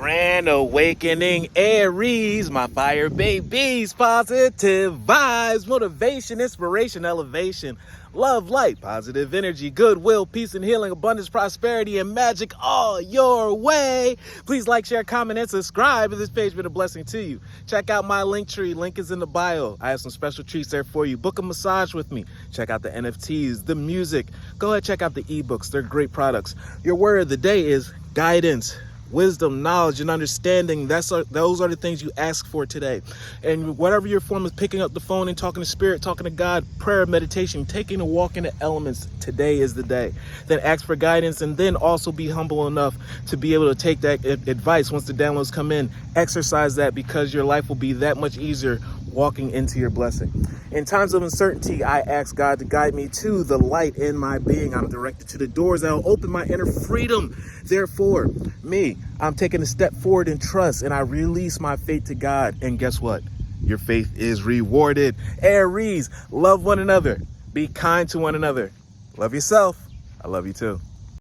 Grand awakening, Aries, my fire babies, positive vibes, motivation, inspiration, elevation, love, light, positive energy, goodwill, peace and healing, abundance, prosperity, and magic all your way. Please like, share, comment, and subscribe if this page been a blessing to you. Check out my LinkTree. Link is in the bio. I have some special treats there for you. Book a massage with me. Check out the NFTs, the music. Go ahead, check out the ebooks. They're great products. Your word of the day is guidance. Wisdom, knowledge, and understanding. Those are the things you ask for today. And whatever your form is, picking up the phone and talking to spirit, talking to God, prayer, meditation, taking a walk in the elements, today is the day. Then ask for guidance, and then also be humble enough to be able to take that advice once the downloads come in. Exercise that, because your life will be that much easier walking into your blessing. In times of uncertainty, I ask God to guide me to the light in my being. I'm directed to the doors that will open my inner freedom. Therefore, I'm taking a step forward in trust, and I release my faith to God. And guess what? Your faith is rewarded. Aries, love one another. Be kind to one another. Love yourself. I love you too.